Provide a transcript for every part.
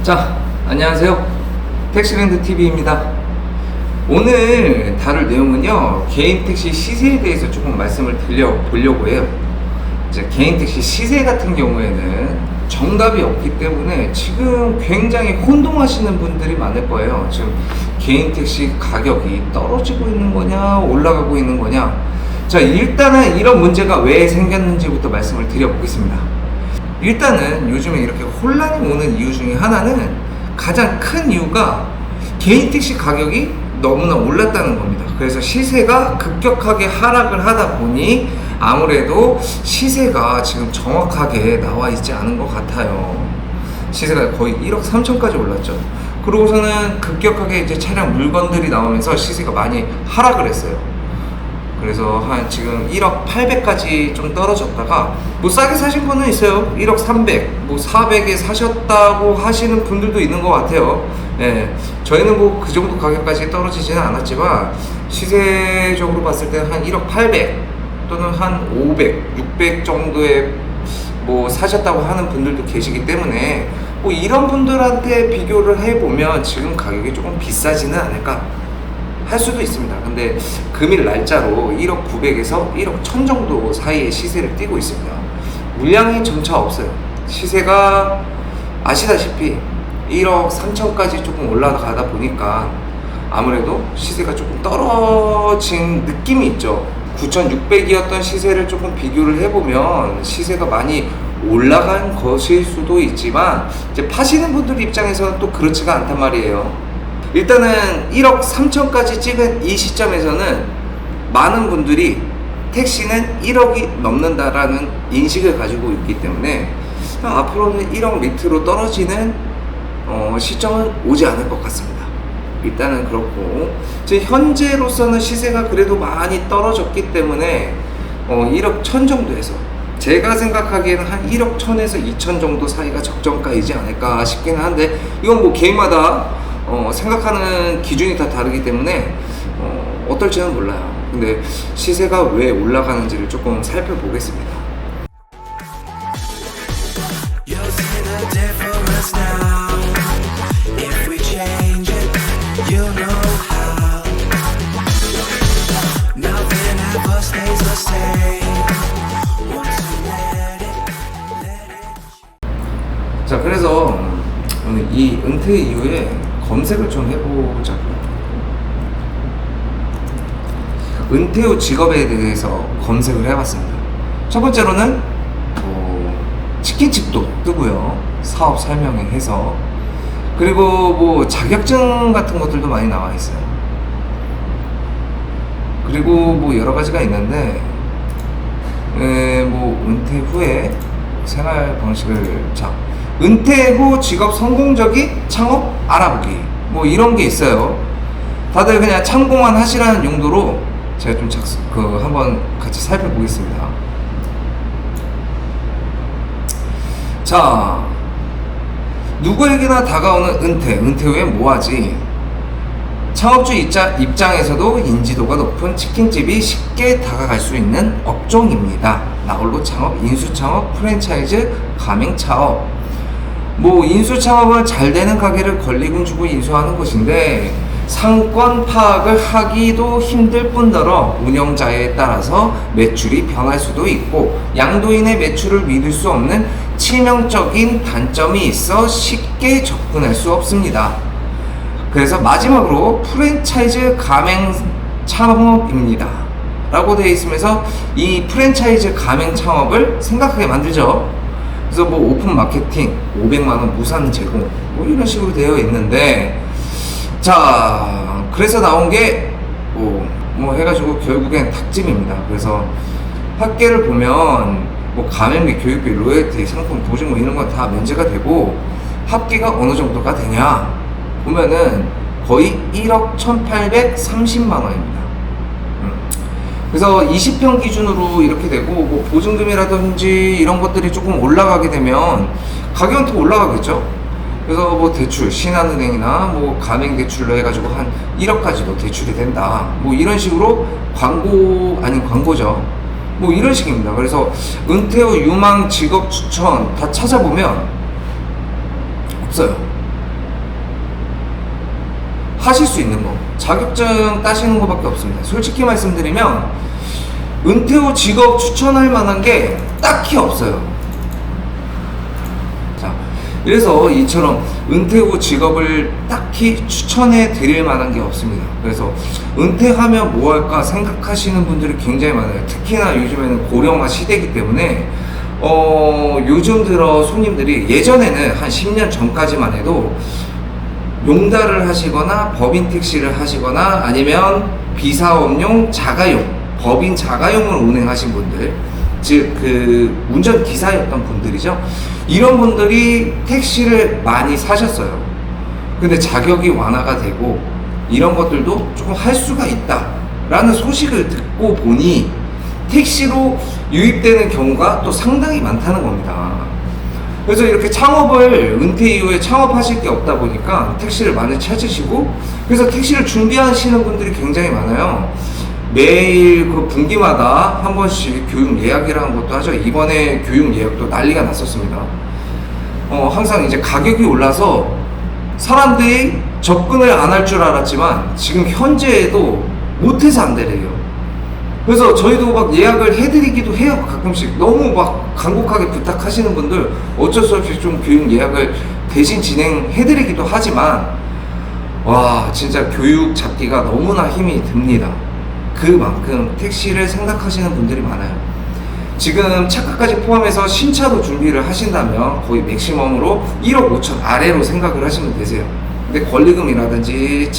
자, 안녕하세요. 택시랜드 TV입니다. 오늘 다룰 내용은요, 개인 택시 시세에 대해서 조금 말씀을 드려보려고 해요. 이제 개인 택시 시세 같은 경우에는 정답이 없기 때문에 지금 굉장히 혼동하시는 분들이 많을 거예요. 지금 개인 택시 가격이 떨어지고 있는 거냐, 올라가고 있는 거냐. 자, 일단은 이런 문제가 왜 생겼는지부터 말씀을 드려보겠습니다. 일단은 요즘에 이렇게 혼란이 오는 이유 중에 하나는, 가장 큰 이유가 개인 택시 가격이 너무나 올랐다는 겁니다. 그래서 시세가 급격하게 하락을 하다 보니 아무래도 시세가 지금 정확하게 나와 있지 않은 것 같아요. 시세가 거의 1억 3천까지 올랐죠. 그러고서는 급격하게 이제 차량 물건들이 나오면서 시세가 많이 하락을 했어요. 그래서 한 지금 1억 800까지 좀 떨어졌다가 뭐 싸게 사신 분은 있어요. 1억 300, 뭐 400에 사셨다고 하시는 분들도 있는 것 같아요. 예, 저희는 뭐 그 정도 가격까지 떨어지지는 않았지만 시세적으로 봤을 때 한 1억 800 또는 한 500, 600 정도에 뭐 사셨다고 하는 분들도 계시기 때문에 뭐 이런 분들한테 비교를 해보면 지금 가격이 조금 비싸지는 않을까 할 수도 있습니다. 근데 금일 날짜로 1억 900에서 1억 1000 정도 사이의 시세를 띄고 있습니다. 물량이 점차 없어요. 시세가 아시다시피 1억 3천까지 조금 올라가다 보니까 아무래도 시세가 조금 떨어진 느낌이 있죠. 9,600이었던 시세를 조금 비교를 해보면 시세가 많이 올라간 것일 수도 있지만, 이제 파시는 분들 입장에서는 또 그렇지가 않단 말이에요. 일단은 1억 3천까지 찍은 이 시점에서는 많은 분들이 택시는 1억이 넘는다라는 인식을 가지고 있기 때문에 앞으로는 1억 밑으로 떨어지는 시점은 오지 않을 것 같습니다. 일단은 그렇고, 지금 현재로서는 시세가 그래도 많이 떨어졌기 때문에 1억 1000 정도에서, 제가 생각하기에는 한 1억 1000에서 2000 정도 사이가 적정가이지 않을까 싶기는 한데, 이건 뭐 개인마다 생각하는 기준이 다 다르기 때문에 어떨지는 몰라요. 근데 시세가 왜 올라가는지를 조금 살펴보겠습니다. 자, 그래서 오늘 이 은퇴 이후에 검색을 좀 해보자고요. 은퇴 후 직업에 대해서 검색을 해봤습니다. 첫 번째로는 치킨집도 뜨고요. 사업 설명에 해서. 그리고 뭐 자격증 같은 것들도 많이 나와 있어요. 그리고 뭐 여러 가지가 있는데, 뭐 은퇴 후에 생활 방식을, 은퇴 후 직업 성공적인 창업 알아보기, 뭐 이런 게 있어요. 다들 그냥 참고만 하시라는 용도로 제가 좀 한번 같이 살펴보겠습니다. 자, 누구에게나 다가오는 은퇴 후에 뭐하지? 창업주 입장에서도 인지도가 높은 치킨집이 쉽게 다가갈 수 있는 업종입니다. 나홀로 창업, 인수창업, 프랜차이즈, 가맹차업. 뭐 인수창업은 잘 되는 가게를 권리금 주고 인수하는 것인데, 상권 파악을 하기도 힘들 뿐더러 운영자에 따라서 매출이 변할 수도 있고 양도인의 매출을 믿을 수 없는 치명적인 단점이 있어 쉽게 접근할 수 없습니다. 그래서 마지막으로 프랜차이즈 가맹 창업입니다 라고 되어 있으면서, 이 프랜차이즈 가맹 창업을 생각하게 만들죠. 그래서 뭐 오픈 마케팅, 500만원 무상 제공, 뭐 이런 식으로 되어 있는데, 자, 그래서 나온 게 뭐 해가지고 결국엔 닭집입니다. 그래서 합계를 보면 뭐 가맹비, 교육비, 로열티, 상품, 보증 뭐 이런 건 다 면제가 되고, 합계가 어느 정도가 되냐 보면은 거의 1억 1830만 원입니다. 그래서 20평 기준으로 이렇게 되고, 뭐 보증금이라든지 이런 것들이 조금 올라가게 되면 가격은 더 올라가겠죠. 그래서 뭐 대출, 신한은행이나 뭐 가맹대출로 해가지고 한 1억까지도 대출이 된다, 뭐 이런 식으로 광고 아닌 광고죠. 뭐 이런 식입니다. 그래서 은퇴 후 유망 직업 추천 다 찾아보면 없어요. 하실 수 있는 거, 자격증 따시는 것밖에 없습니다. 솔직히 말씀드리면 은퇴 후 직업 추천할 만한 게 딱히 없어요. 자, 그래서 이처럼 은퇴 후 직업을 딱히 추천해 드릴 만한 게 없습니다. 그래서 은퇴하면 뭐 할까 생각하시는 분들이 굉장히 많아요. 특히나 요즘에는 고령화 시대이기 때문에 요즘 들어 손님들이, 예전에는 한 10년 전까지만 해도 용달을 하시거나 법인 택시를 하시거나 아니면 비사업용 자가용, 법인 자가용을 운행하신 분들, 즉 그 운전기사였던 분들이죠. 이런 분들이 택시를 많이 사셨어요. 근데 자격이 완화가 되고 이런 것들도 조금 할 수가 있다라는 소식을 듣고 보니 택시로 유입되는 경우가 또 상당히 많다는 겁니다. 그래서 이렇게 창업을, 은퇴 이후에 창업하실 게 없다 보니까 택시를 많이 찾으시고, 그래서 택시를 준비하시는 분들이 굉장히 많아요. 매일 그 분기마다 한 번씩 교육 예약이라는 것도 하죠. 이번에 교육 예약도 난리가 났었습니다. 항상 이제 가격이 올라서 사람들이 접근을 안 할 줄 알았지만 지금 현재에도 못해서 안 되래요. 그래서 저희도 막 예약을 해드리기도 해요. 가끔씩 너무 막 간곡하게 부탁하시는 분들 어쩔 수 없이 좀 교육 예약을 대신 진행해드리기도 하지만, 와, 진짜 교육 잡기가 너무나 힘이 듭니다. 그만큼 택시를 생각하시는 분들이 많아요. 지금 차가까지 포함해서 신차도 준비를 하신다면 거의 맥시멈으로 1억 5천 아래로 생각을 하시면 되세요. 근데 권리금이라든지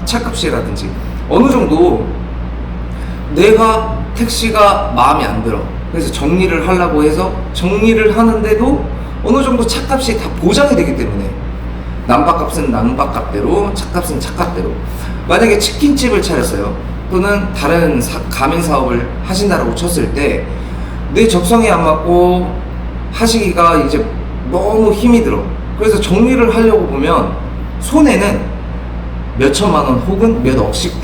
차값이라든지 어느 정도 내가 택시가 마음에 안 들어, 그래서 정리를 하려고 해서 정리를 하는데도 어느 정도 차값이 다 보장이 되기 때문에 난방값은 난방값대로, 차값은 차값대로. 만약에 치킨집을 차렸어요, 또는 다른 가맹 사업을 하신다라고 쳤을 때 내 적성에 안 맞고 하시기가 이제 너무 힘이 들어. 그래서 정리를 하려고 보면 손에는 몇 천만 원 혹은 몇 억씩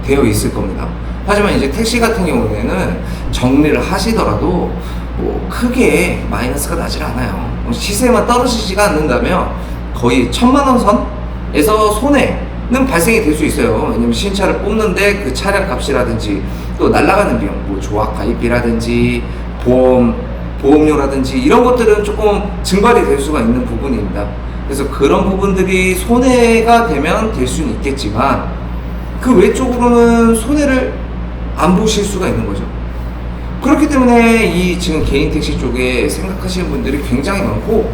되어 있을 겁니다. 하지만 이제 택시 같은 경우에는 정리를 하시더라도 뭐 크게 마이너스가 나질 않아요. 시세만 떨어지지가 않는다면 거의 1,000만 원 선에서 손해는 발생이 될 수 있어요. 왜냐면 신차를 뽑는데 그 차량 값이라든지 또 날아가는 비용, 뭐 조합 가입비라든지 보험료라든지 이런 것들은 조금 증발이 될 수가 있는 부분입니다. 그래서 그런 부분들이 손해가 되면 될 수는 있겠지만 그 외적으로는 손해를 안 보실 수가 있는 거죠. 그렇기 때문에 이 지금 개인 택시 쪽에 생각하시는 분들이 굉장히 많고,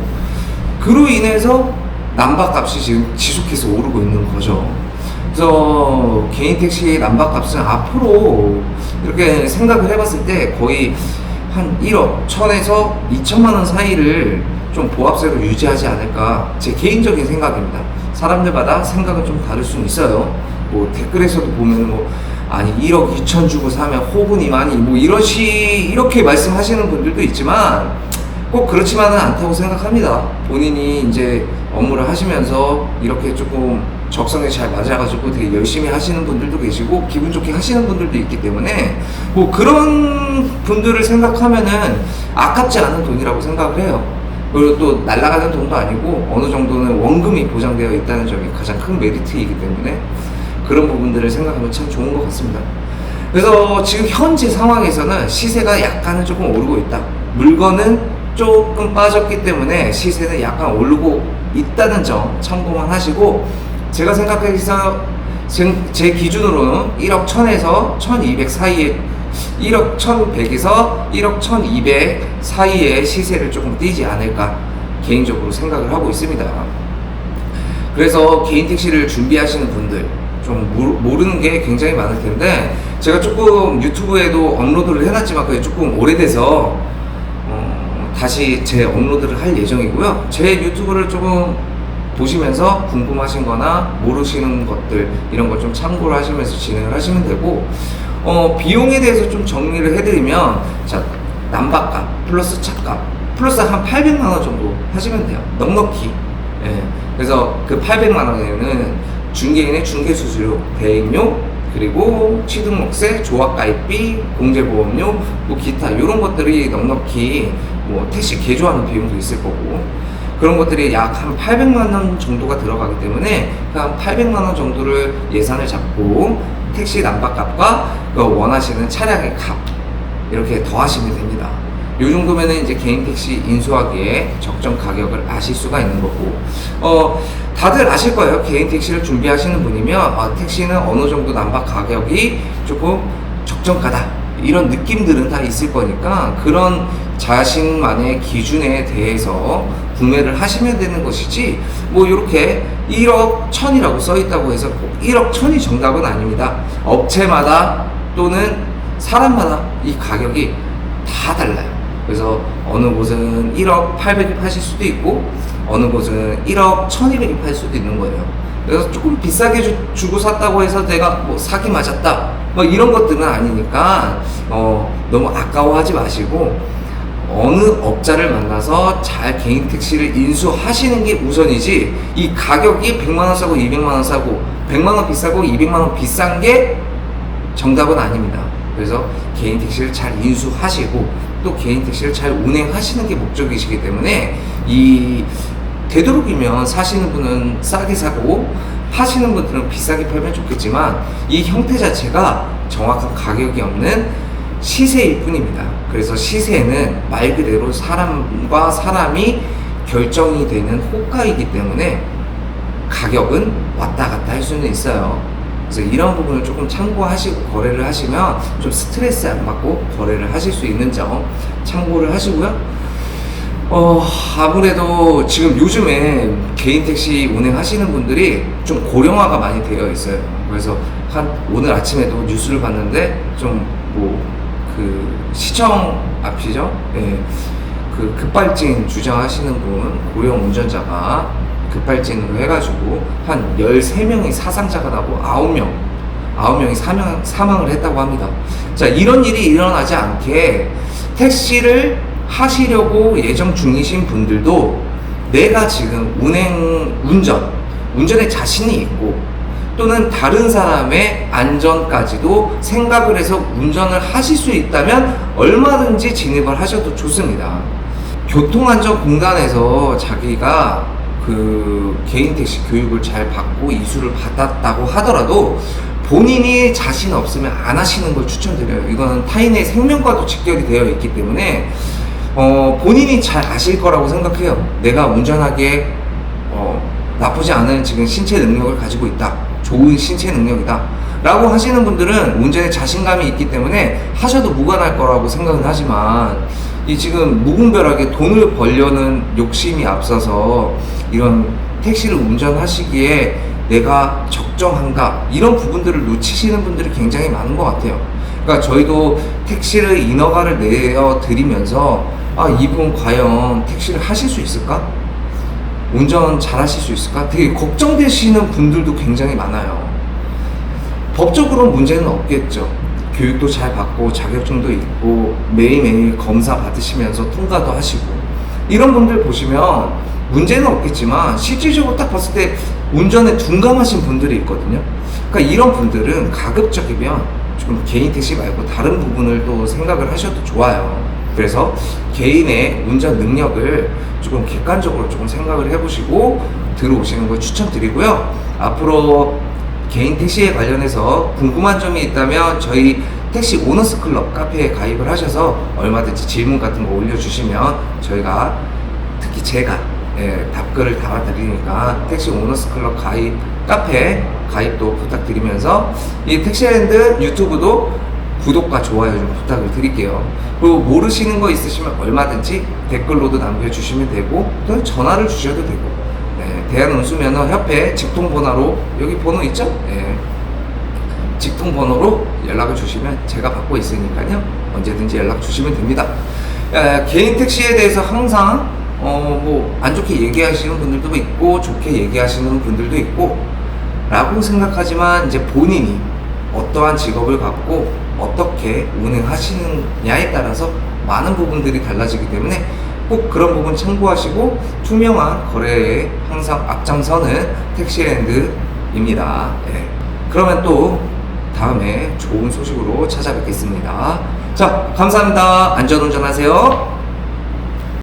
그로 인해서 난방값이 지금 지속해서 오르고 있는 거죠. 그래서 개인 택시 난방값은 앞으로 이렇게 생각을 해봤을 때 거의 한 1억 1천에서 2천만 원 사이를 좀 보합세로 유지하지 않을까, 제 개인적인 생각입니다. 사람들마다 생각은 좀 다를 수는 있어요. 뭐 댓글에서도 보면 뭐 아니 1억 2천 주고 사면 호분이 많이 뭐 이렇게 말씀하시는 분들도 있지만 꼭 그렇지만은 않다고 생각합니다. 본인이 이제 업무를 하시면서 이렇게 조금 적성에 잘 맞아가지고 되게 열심히 하시는 분들도 계시고 기분 좋게 하시는 분들도 있기 때문에 뭐 그런 분들을 생각하면은 아깝지 않은 돈이라고 생각을 해요. 그리고 또 날아가는 돈도 아니고 어느 정도는 원금이 보장되어 있다는 점이 가장 큰 메리트이기 때문에 그런 부분들을 생각하면 참 좋은 것 같습니다. 그래서 지금 현재 상황에서는 시세가 약간은 조금 오르고 있다. 물건은 조금 빠졌기 때문에 시세는 약간 오르고 있다는 점 참고만 하시고, 제가 생각해서 제 기준으로는 1억 1000에서 1200 사이에 1억 1100에서 1억 1200 사이에 시세를 조금 띄지 않을까 개인적으로 생각을 하고 있습니다. 그래서 개인 택시를 준비하시는 분들 좀 모르는 게 굉장히 많을 텐데, 제가 조금 유튜브에도 업로드를 해놨지만 그게 조금 오래돼서 다시 재업로드를 할 예정이고요. 제 유튜브를 조금 보시면서 궁금하신 거나 모르시는 것들 이런 걸 좀 참고를 하시면서 진행을 하시면 되고, 비용에 대해서 좀 정리를 해드리면, 자, 난방값 플러스 차값 플러스 한 800만 원 정도 하시면 돼요. 넉넉히. 예. 그래서 그 800만 원에는 중개인의 중개수수료, 대행료, 그리고 취등록세, 조합가입비, 공제보험료, 뭐 기타 이런 것들이 넉넉히 뭐 택시 개조하는 비용도 있을 거고, 그런 것들이 약 한 800만 원 정도가 들어가기 때문에 한 800만 원 정도를 예산을 잡고 택시 난방값과 그 원하시는 차량의 값 이렇게 더하시면 됩니다. 이 정도면은 이제 개인 택시 인수하기에 적정 가격을 아실 수가 있는 거고, 다들 아실 거예요. 개인 택시를 준비하시는 분이면 택시는 어느 정도 난방 가격이 조금 적정가다 이런 느낌들은 다 있을 거니까 그런 자신만의 기준에 대해서 구매를 하시면 되는 것이지, 뭐 이렇게 1억 1000이라고 써 있다고 해서 꼭 1억 1000이 정답은 아닙니다. 업체마다 또는 사람마다 이 가격이 다 달라요. 그래서 어느 곳은 1억 800에 파실 수도 있고 어느 곳은 1억 1200에 팔 수도 있는 거예요. 그래서 조금 비싸게 주고 샀다고 해서 내가 뭐 사기 맞았다 뭐 이런 것들은 아니니까 너무 아까워하지 마시고 어느 업자를 만나서 잘 개인 택시를 인수하시는 게 우선이지, 이 가격이 100만원 싸고 200만원 싸고 100만원 비싸고 200만원 비싼 게 정답은 아닙니다. 그래서 개인 택시를 잘 인수하시고 또 개인 택시를 잘 운행하시는 게 목적이시기 때문에, 이 되도록이면 사시는 분은 싸게 사고 파시는 분들은 비싸게 팔면 좋겠지만 이 형태 자체가 정확한 가격이 없는 시세일 뿐입니다. 그래서 시세는 말 그대로 사람과 사람이 결정이 되는 호가이기 때문에 가격은 왔다 갔다 할 수는 있어요. 그래서 이런 부분을 조금 참고하시고 거래를 하시면 좀 스트레스 안 받고 거래를 하실 수 있는 점 참고를 하시고요. 아무래도 지금 요즘에 개인 택시 운행하시는 분들이 좀 고령화가 많이 되어 있어요. 그래서 오늘 아침에도 뉴스를 봤는데 시청 앞이죠? 예. 그 급발진 주장하시는 분, 고령 운전자가 급발진으로 해가지고 한 13명이 사상자가 나고 9명이 사망을 했다고 합니다. 자, 이런 일이 일어나지 않게 택시를 하시려고 예정 중이신 분들도 내가 지금 운전에 자신이 있고 또는 다른 사람의 안전까지도 생각을 해서 운전을 하실 수 있다면 얼마든지 진입을 하셔도 좋습니다. 교통안전공단에서 자기가 그 개인 택시 교육을 잘 받고 이수를 받았다고 하더라도 본인이 자신 없으면 안 하시는 걸 추천드려요. 이거는 타인의 생명과도 직결이 되어 있기 때문에 본인이 잘 아실 거라고 생각해요. 내가 운전하기에 나쁘지 않은 지금 신체 능력을 가지고 있다, 좋은 신체 능력이다 라고 하시는 분들은 운전에 자신감이 있기 때문에 하셔도 무관할 거라고 생각은 하지만, 이 지금 무분별하게 돈을 벌려는 욕심이 앞서서 이런 택시를 운전하시기에 내가 적정한가 이런 부분들을 놓치시는 분들이 굉장히 많은 것 같아요. 그러니까 저희도 택시를 인허가를 내어드리면서 이분 과연 택시를 하실 수 있을까? 운전 잘 하실 수 있을까? 되게 걱정되시는 분들도 굉장히 많아요. 법적으로는 문제는 없겠죠. 교육도 잘 받고 자격증도 있고 매일매일 검사 받으시면서 통과도 하시고 이런 분들 보시면 문제는 없겠지만 실질적으로 딱 봤을 때 운전에 둔감하신 분들이 있거든요. 그러니까 이런 분들은 가급적이면 좀 개인 택시 말고 다른 부분을 또 생각을 하셔도 좋아요. 그래서 개인의 운전 능력을 조금 객관적으로 조금 생각을 해보시고 들어오시는 걸 추천드리고요. 앞으로 개인 택시에 관련해서 궁금한 점이 있다면 저희 택시 오너스 클럽 카페에 가입을 하셔서 얼마든지 질문 같은 거 올려주시면 저희가 특히 제가 답글을 달아드리니까 택시 오너스 클럽 카페 가입도 부탁드리면서 이 택시랜드 유튜브도 구독과 좋아요 좀 부탁을 드릴게요. 그리고 모르시는 거 있으시면 얼마든지 댓글로도 남겨주시면 되고 또 전화를 주셔도 되고, 대한운수면허협회 직통번호로 여기 번호 있죠? 직통번호로 연락을 주시면 제가 받고 있으니까요. 언제든지 연락 주시면 됩니다. 개인 택시에 대해서 항상 안 좋게 얘기하시는 분들도 있고 좋게 얘기하시는 분들도 있고 라고 생각하지만, 이제 본인이 어떠한 직업을 갖고 어떻게 운행하시느냐에 따라서 많은 부분들이 달라지기 때문에 꼭 그런 부분 참고하시고 투명한 거래에 항상 앞장서는 택시랜드입니다. 그러면 또 다음에 좋은 소식으로 찾아뵙겠습니다. 자, 감사합니다. 안전운전하세요.